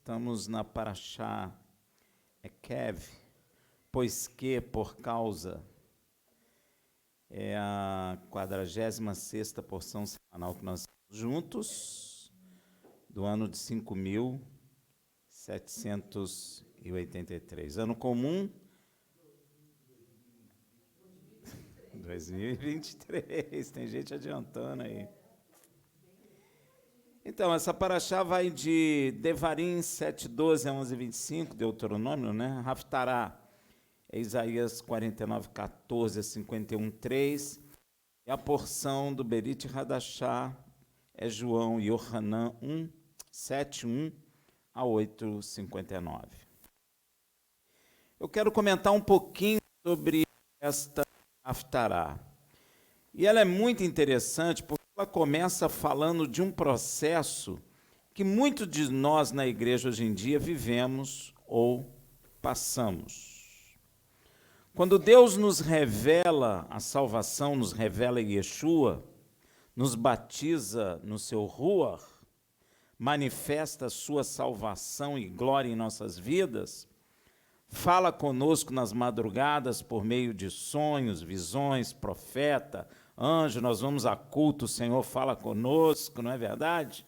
Estamos na Parashá Ekev, pois que, por causa, é a 46ª porção semanal que nós estamos juntos, do ano de 5.783. Ano comum, 2023, tem gente adiantando aí. Então, essa paraxá vai de Devarim 7:12 a 11:25, Deuteronômio, né? Haftará é Isaías 49:14 a 51:3. E a porção do Berit Hadashá é João e Yohanan 7:1 a 8:59. Eu quero comentar um pouquinho sobre esta Haftará. E ela é muito interessante porque ela começa falando de um processo que muitos de nós na igreja hoje em dia vivemos ou passamos. Quando Deus nos revela a salvação, nos revela Yeshua, nos batiza no seu Ruach, manifesta a sua salvação e glória em nossas vidas, fala conosco nas madrugadas por meio de sonhos, visões, profeta, anjo, nós vamos a culto, o Senhor fala conosco, não é verdade?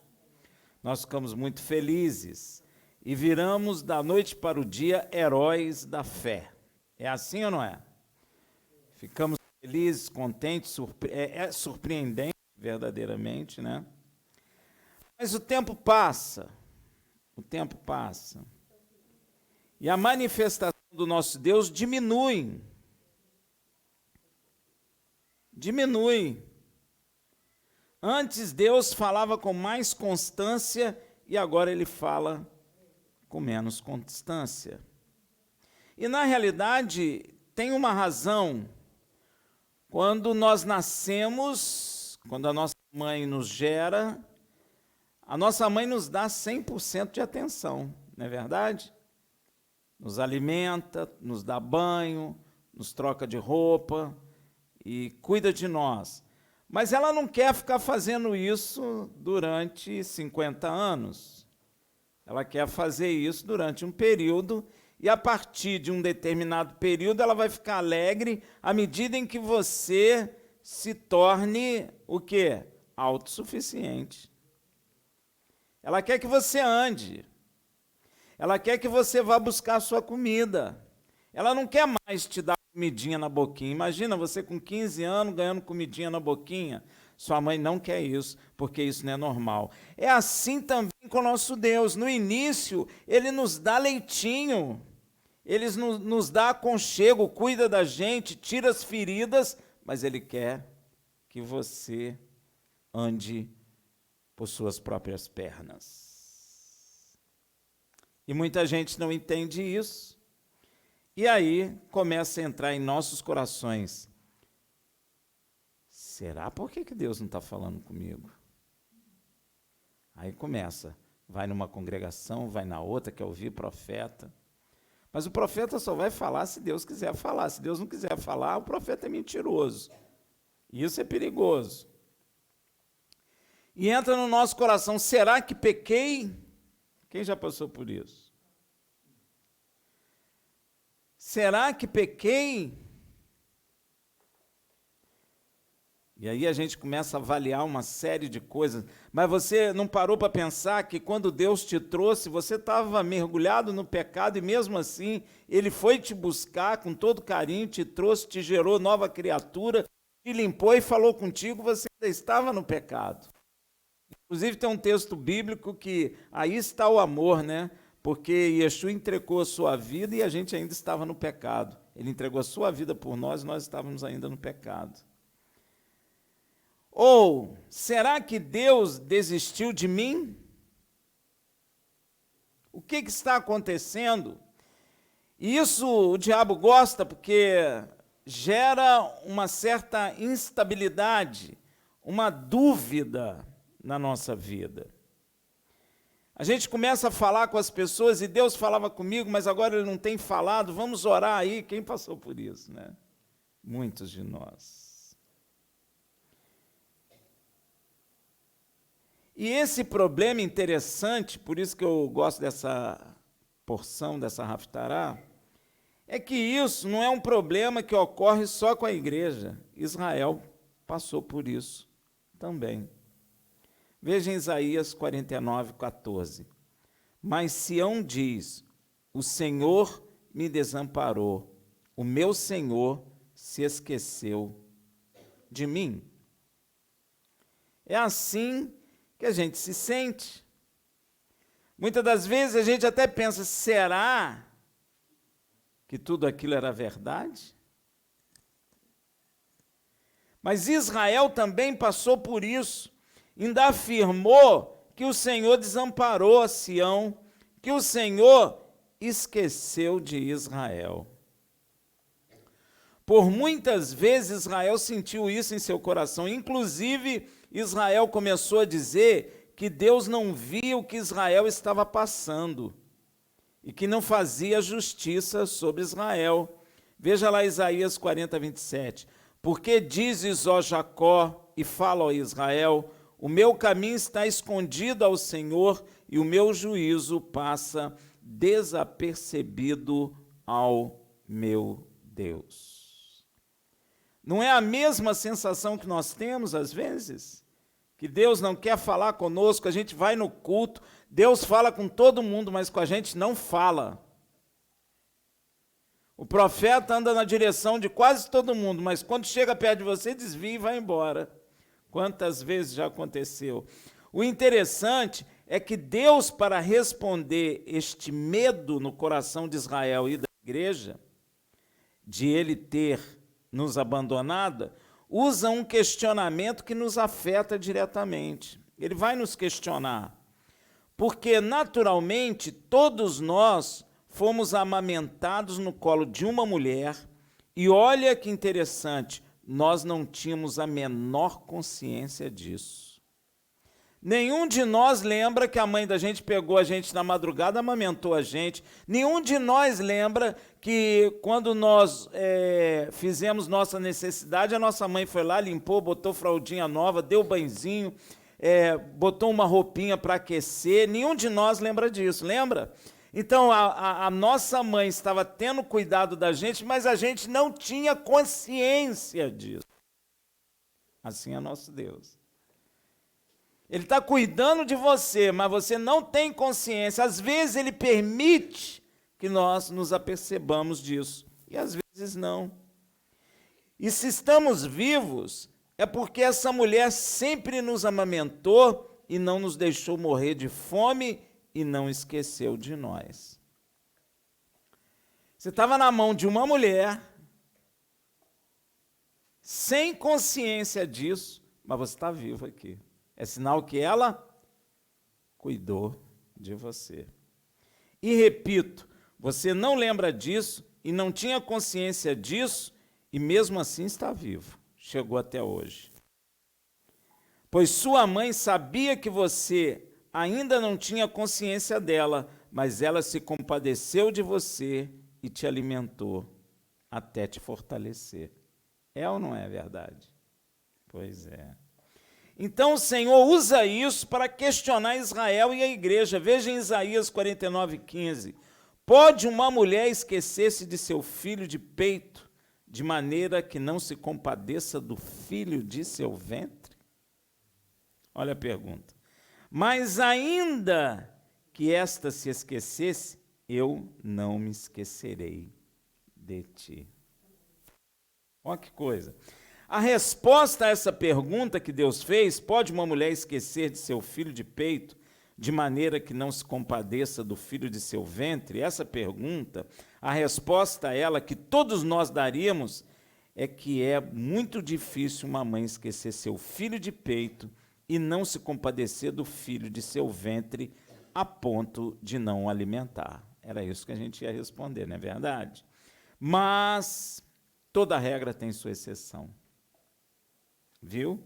Nós ficamos muito felizes e viramos da noite para o dia heróis da fé. É assim ou não é? Ficamos felizes, contentes, é surpreendente verdadeiramente, né? Mas o tempo passa, e a manifestação do nosso Deus diminui. Antes Deus falava com mais constância e agora ele fala com menos constância. E na realidade tem uma razão. Quando nós nascemos, quando a nossa mãe nos gera, a nossa mãe nos dá 100% de atenção, não é verdade? Nos alimenta, nos dá banho, nos troca de roupa e cuida de nós. Mas ela não quer ficar fazendo isso durante 50 anos. Ela quer fazer isso durante um período e a partir de um determinado período ela vai ficar alegre à medida em que você se torne o quê? Autossuficiente. Ela quer que você ande. Ela quer que você vá buscar a sua comida. Ela não quer mais te dar comidinha na boquinha. Imagina você com 15 anos ganhando comidinha na boquinha. Sua mãe não quer isso, porque isso não é normal. É assim também com o nosso Deus. No início, Ele nos dá leitinho. Ele nos dá aconchego, cuida da gente, tira as feridas, mas Ele quer que você ande por suas próprias pernas. E muita gente não entende isso. E aí começa a entrar em nossos corações. Será por que Deus não está falando comigo? Aí começa, vai numa congregação, vai na outra, quer ouvir profeta. Mas o profeta só vai falar se Deus quiser falar. Se Deus não quiser falar, o profeta é mentiroso. E isso é perigoso. E entra no nosso coração, será que pequei? Quem já passou por isso? Será que pequei? E aí a gente começa a avaliar uma série de coisas. Mas você não parou para pensar que quando Deus te trouxe, você estava mergulhado no pecado e mesmo assim Ele foi te buscar com todo carinho, te trouxe, te gerou nova criatura, te limpou e falou contigo, você ainda estava no pecado. Inclusive tem um texto bíblico que aí está o amor, né? Porque Yeshua entregou a sua vida e a gente ainda estava no pecado. Ele entregou a sua vida por nós e nós estávamos ainda no pecado. Ou, será que Deus desistiu de mim? O que está acontecendo? E isso o diabo gosta porque gera uma certa instabilidade, uma dúvida na nossa vida. A gente começa a falar com as pessoas e Deus falava comigo, mas agora Ele não tem falado, vamos orar aí. Quem passou por isso, né? Muitos de nós. E esse problema interessante, por isso que eu gosto dessa porção, dessa Haftará, é que isso não é um problema que ocorre só com a igreja. Israel passou por isso também. Veja em Isaías 49, 14. Mas Sião diz, o Senhor me desamparou, o meu Senhor se esqueceu de mim. É assim que a gente se sente. Muitas das vezes a gente até pensa, será que tudo aquilo era verdade? Mas Israel também passou por isso, ainda afirmou que o Senhor desamparou a Sião, que o Senhor esqueceu de Israel. Por muitas vezes Israel sentiu isso em seu coração, inclusive Israel começou a dizer que Deus não via o que Israel estava passando e que não fazia justiça sobre Israel. Veja lá Isaías 40, 27. Porque dizes, ó Jacó, e fala, ó Israel, o meu caminho está escondido ao Senhor e o meu juízo passa desapercebido ao meu Deus. Não é a mesma sensação que nós temos às vezes? Que Deus não quer falar conosco, a gente vai no culto, Deus fala com todo mundo, mas com a gente não fala. O profeta anda na direção de quase todo mundo, mas quando chega perto de você, desvia e vai embora. Quantas vezes já aconteceu? O interessante é que Deus, para responder este medo no coração de Israel e da igreja, de ele ter nos abandonado, usa um questionamento que nos afeta diretamente. Ele vai nos questionar, porque naturalmente todos nós fomos amamentados no colo de uma mulher, e olha que interessante, nós não tínhamos a menor consciência disso. Nenhum de nós lembra que a mãe da gente pegou a gente na madrugada, amamentou a gente. Nenhum de nós lembra que quando nós fizemos nossa necessidade, a nossa mãe foi lá, limpou, botou fraldinha nova, deu banhozinho, botou uma roupinha para aquecer. Nenhum de nós lembra disso, lembra? Então, a nossa mãe estava tendo cuidado da gente, mas a gente não tinha consciência disso. Assim é nosso Deus. Ele está cuidando de você, mas você não tem consciência. Às vezes ele permite que nós nos apercebamos disso, e às vezes não. E se estamos vivos, é porque essa mulher sempre nos amamentou e não nos deixou morrer de fome e não esqueceu de nós. Você estava na mão de uma mulher, sem consciência disso, mas você está vivo aqui. É sinal que ela cuidou de você. E repito, você não lembra disso e não tinha consciência disso e mesmo assim está vivo. Chegou até hoje. Pois sua mãe sabia que você ainda não tinha consciência dela, mas ela se compadeceu de você e te alimentou até te fortalecer. É ou não é verdade? Pois é. Então o Senhor usa isso para questionar Israel e a igreja. Veja em Isaías 49, 15. Pode uma mulher esquecer-se de seu filho de peito, de maneira que não se compadeça do filho de seu ventre? Olha a pergunta. Mas ainda que esta se esquecesse, eu não me esquecerei de ti. Olha que coisa. A resposta a essa pergunta que Deus fez, pode uma mulher esquecer de seu filho de peito, de maneira que não se compadeça do filho de seu ventre? Essa pergunta, a resposta a ela que todos nós daríamos, é que é muito difícil uma mãe esquecer seu filho de peito e não se compadecer do filho de seu ventre a ponto de não o alimentar. Era isso que a gente ia responder, não é verdade? Mas toda regra tem sua exceção. Viu?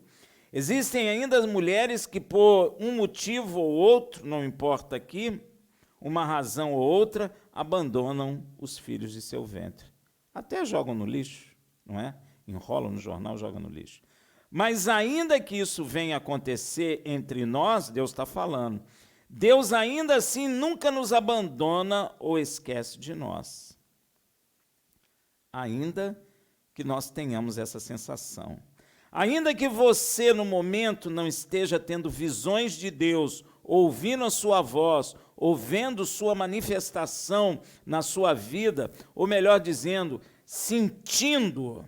Existem ainda as mulheres que, por um motivo ou outro, não importa aqui, uma razão ou outra, abandonam os filhos de seu ventre. Até jogam no lixo, não é? Enrolam no jornal, jogam no lixo. Mas ainda que isso venha acontecer entre nós, Deus está falando, Deus ainda assim nunca nos abandona ou esquece de nós. Ainda que nós tenhamos essa sensação. Ainda que você, no momento, não esteja tendo visões de Deus, ouvindo a sua voz, ou vendo sua manifestação na sua vida, ou melhor dizendo, sentindo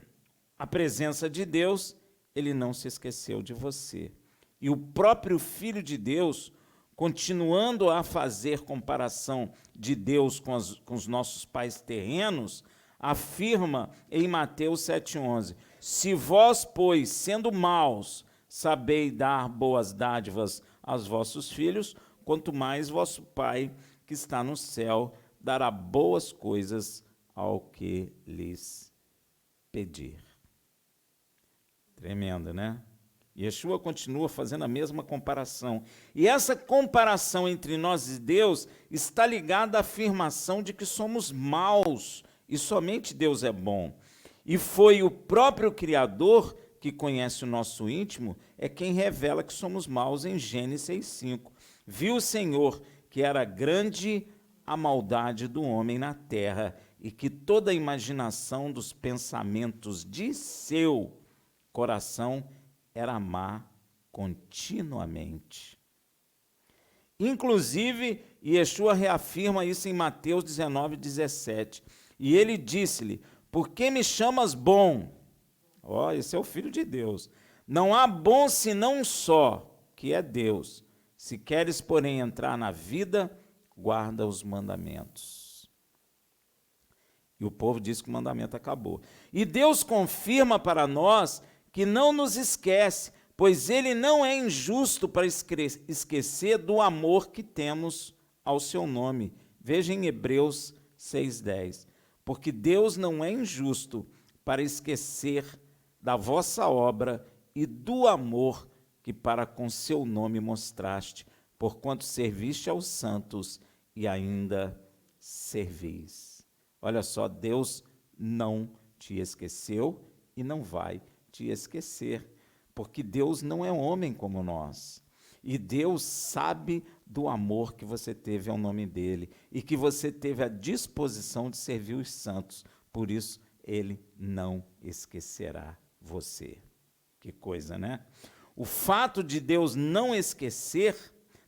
a presença de Deus, Ele não se esqueceu de você. E o próprio Filho de Deus, continuando a fazer comparação de Deus com os nossos pais terrenos, afirma em Mateus 7,11, se vós, pois, sendo maus, sabeis dar boas dádivas aos vossos filhos, quanto mais vosso Pai, que está no céu, dará boas coisas ao que lhes pedir. Tremendo, né? Yeshua continua fazendo a mesma comparação. E essa comparação entre nós e Deus está ligada à afirmação de que somos maus e somente Deus é bom. E foi o próprio Criador, que conhece o nosso íntimo, é quem revela que somos maus em Gênesis 6,5. Viu o Senhor que era grande a maldade do homem na terra e que toda a imaginação dos pensamentos de seu coração era má continuamente. Inclusive, Yeshua reafirma isso em Mateus 19,17. E ele disse-lhe, por que me chamas bom? Esse é o Filho de Deus. Não há bom senão um só, que é Deus. Se queres, porém, entrar na vida, guarda os mandamentos. E o povo diz que o mandamento acabou. E Deus confirma para nós que não nos esquece, pois Ele não é injusto para esquecer do amor que temos ao seu nome. Veja em Hebreus 6,10. Porque Deus não é injusto para esquecer da vossa obra e do amor que para com seu nome mostraste, porquanto serviste aos santos e ainda servis. Olha só, Deus não te esqueceu e não vai te esquecer, porque Deus não é homem como nós. E Deus sabe do amor que você teve ao nome dele e que você teve a disposição de servir os santos. Por isso, ele não esquecerá você. Que coisa, né? O fato de Deus não esquecer,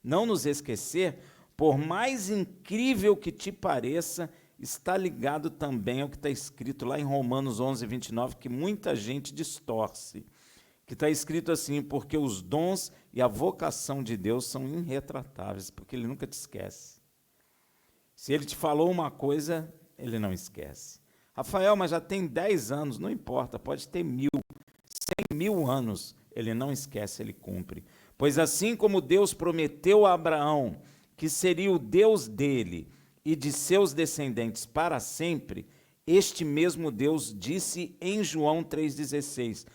não nos esquecer, por mais incrível que te pareça, está ligado também ao que está escrito lá em Romanos 11:29, que muita gente distorce. Que está escrito assim, porque os dons e a vocação de Deus são irretratáveis, porque Ele nunca te esquece. Se Ele te falou uma coisa, Ele não esquece. Rafael, mas já tem 10 anos, não importa, pode ter 1.000, 100.000 anos, Ele não esquece, Ele cumpre. Pois assim como Deus prometeu a Abraão que seria o Deus dele e de seus descendentes para sempre, este mesmo Deus disse em João 3,16,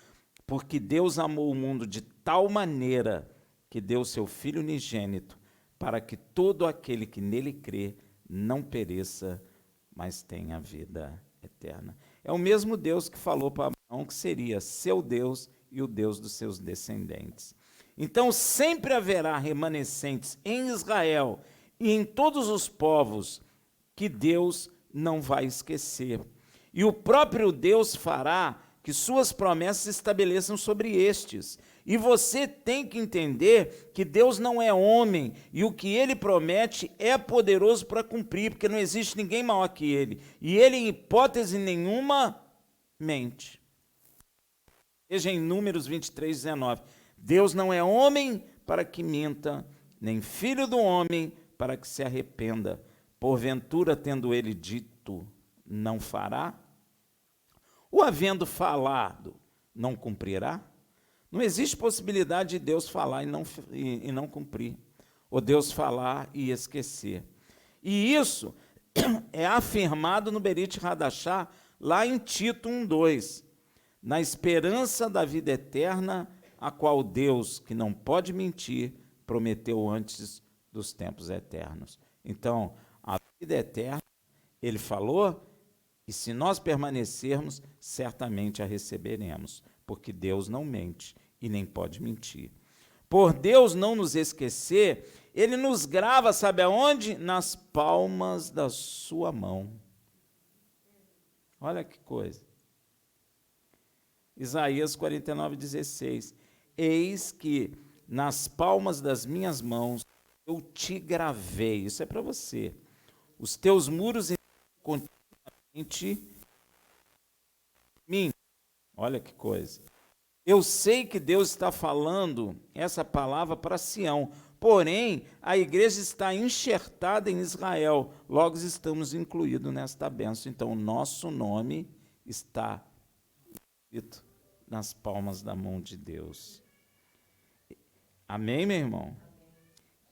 porque Deus amou o mundo de tal maneira que deu seu Filho unigênito, para que todo aquele que nele crê não pereça, mas tenha vida eterna. É o mesmo Deus que falou para Abraão que seria seu Deus e o Deus dos seus descendentes. Então sempre haverá remanescentes em Israel e em todos os povos que Deus não vai esquecer. E o próprio Deus fará que suas promessas se estabeleçam sobre estes. E você tem que entender que Deus não é homem, e o que Ele promete é poderoso para cumprir, porque não existe ninguém maior que Ele. E Ele, em hipótese nenhuma, mente. Veja em Números 23:19. Deus não é homem para que minta, nem filho do homem para que se arrependa. Porventura, tendo Ele dito, não fará? Ou havendo falado, não cumprirá? Não existe possibilidade de Deus falar e não cumprir, ou Deus falar e esquecer. E isso é afirmado no Berit Hadashah, lá em Tito 1:2, na esperança da vida eterna, a qual Deus, que não pode mentir, prometeu antes dos tempos eternos. Então, a vida eterna, Ele falou, e se nós permanecermos, certamente a receberemos, porque Deus não mente e nem pode mentir. Por Deus não nos esquecer, ele nos grava, sabe aonde? Nas palmas da sua mão. Olha que coisa. Isaías 49:16. Eis que nas palmas das minhas mãos eu te gravei. Isso é para você. Os teus muros continuamente mim. Olha que coisa. Eu sei que Deus está falando essa palavra para Sião, porém, a igreja está enxertada em Israel, logo estamos incluídos nesta bênção. Então, o nosso nome está escrito nas palmas da mão de Deus. Amém, meu irmão?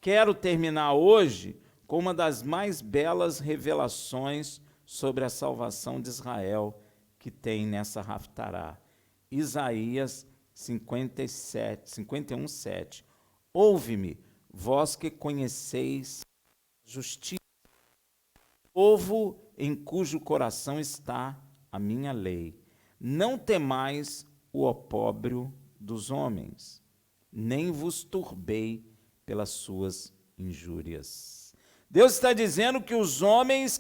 Quero terminar hoje com uma das mais belas revelações sobre a salvação de Israel que tem nessa Haftará. Isaías 51:7. Ouve-me, vós que conheceis justiça, povo em cujo coração está a minha lei. Não temais o opróbrio dos homens, nem vos turbei pelas suas injúrias. Deus está dizendo que os homens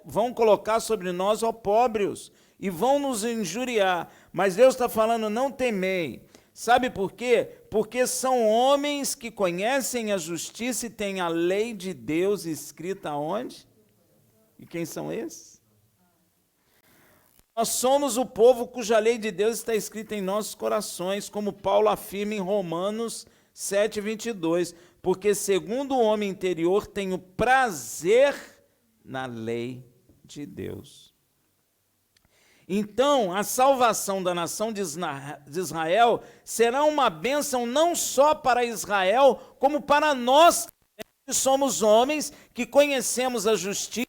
vão colocar sobre nós opróbrios e vão nos injuriar, mas Deus está falando, não temei. Sabe por quê? Porque são homens que conhecem a justiça e têm a lei de Deus escrita onde? E quem são esses? Nós somos o povo cuja lei de Deus está escrita em nossos corações, como Paulo afirma em Romanos 7:22, porque segundo o homem interior tenho prazer na lei de Deus. Então, a salvação da nação de Israel será uma bênção não só para Israel, como para nós, que somos homens, que conhecemos a justiça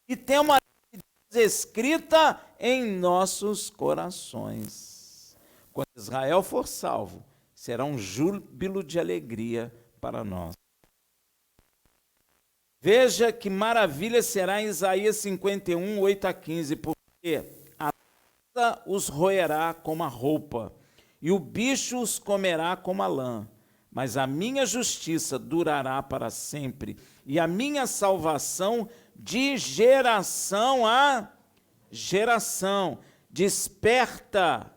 e temos a lei de Deus escrita em nossos corações. Quando Israel for salvo, será um júbilo de alegria para nós. Veja que maravilha será em Isaías 51:8-15, porque os roerá como a roupa, e o bicho os comerá como a lã, mas a minha justiça durará para sempre, e a minha salvação de geração a geração. Desperta,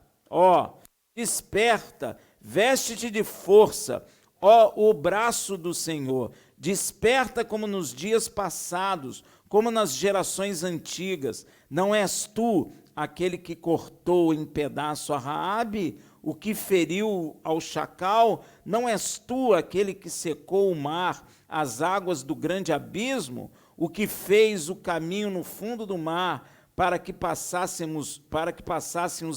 desperta, veste-te de força, o braço do Senhor, desperta como nos dias passados, como nas gerações antigas. Não és tu aquele que cortou em pedaço a Raabe, o que feriu ao chacal? Não és tu aquele que secou o mar, as águas do grande abismo, o que fez o caminho no fundo do mar, para que passássemos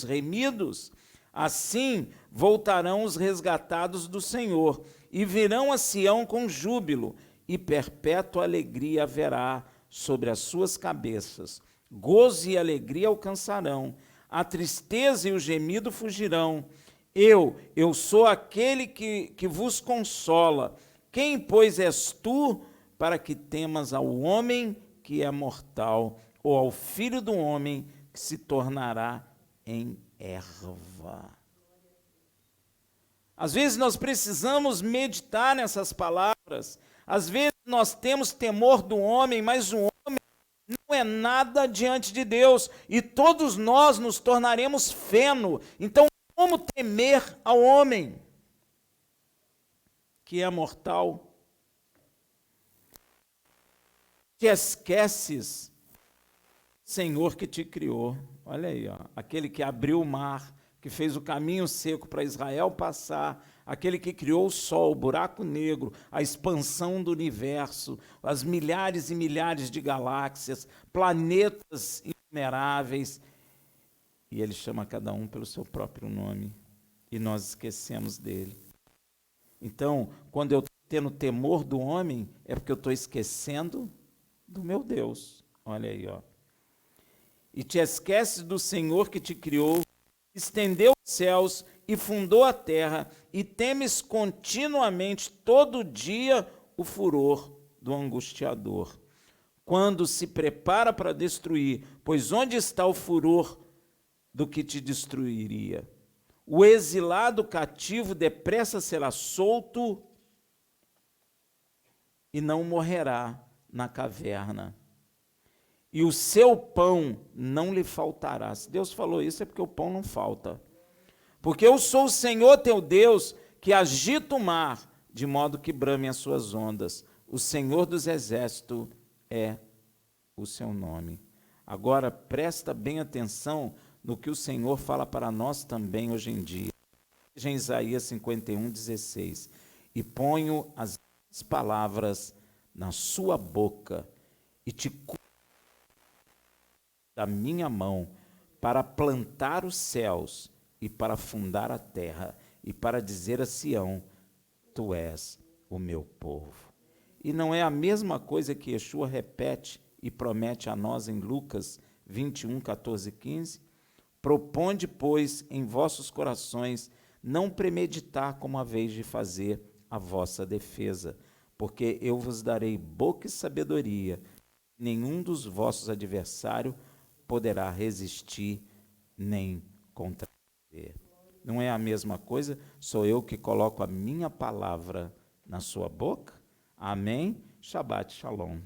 remidos? Assim voltarão os resgatados do Senhor, e virão a Sião com júbilo, e perpétua alegria haverá sobre as suas cabeças. Gozo e alegria alcançarão, a tristeza e o gemido fugirão. Eu sou aquele que vos consola. Quem, pois, és tu para que temas ao homem que é mortal, ou ao filho do homem que se tornará em erva? Às vezes nós precisamos meditar nessas palavras. Às vezes nós temos temor do homem, mas o homem não é nada diante de Deus, e todos nós nos tornaremos feno. Então, como temer ao homem que é mortal? Te esqueces, Senhor que te criou. Olha aí, aquele que abriu o mar, que fez o caminho seco para Israel passar, aquele que criou o sol, o buraco negro, a expansão do universo, as milhares e milhares de galáxias, planetas inumeráveis, e ele chama cada um pelo seu próprio nome, e nós esquecemos dele. Então, quando eu estou tendo temor do homem, é porque eu estou esquecendo do meu Deus. Olha aí, E te esqueces do Senhor que te criou, estendeu os céus e fundou a terra, e temes continuamente todo dia o furor do angustiador, quando se prepara para destruir, pois onde está o furor do que te destruiria? O exilado cativo depressa será solto e não morrerá na caverna. E o seu pão não lhe faltará. Se Deus falou isso, é porque o pão não falta. Porque eu sou o Senhor teu Deus, que agita o mar, de modo que brame as suas ondas. O Senhor dos exércitos é o seu nome. Agora, presta bem atenção no que o Senhor fala para nós também hoje em dia. Em Isaías 51, 16. E ponho as palavras na sua boca e te da minha mão para plantar os céus e para fundar a terra e para dizer a Sião, tu és o meu povo. E não é a mesma coisa que Yeshua repete e promete a nós em Lucas 21, 14 e 15? Proponde, pois, em vossos corações não premeditar como haveis de fazer a vossa defesa, porque eu vos darei boca e sabedoria, nenhum dos vossos adversários poderá resistir nem contradizer. Não é a mesma coisa? Sou eu que coloco a minha palavra na sua boca? Amém? Shabbat Shalom.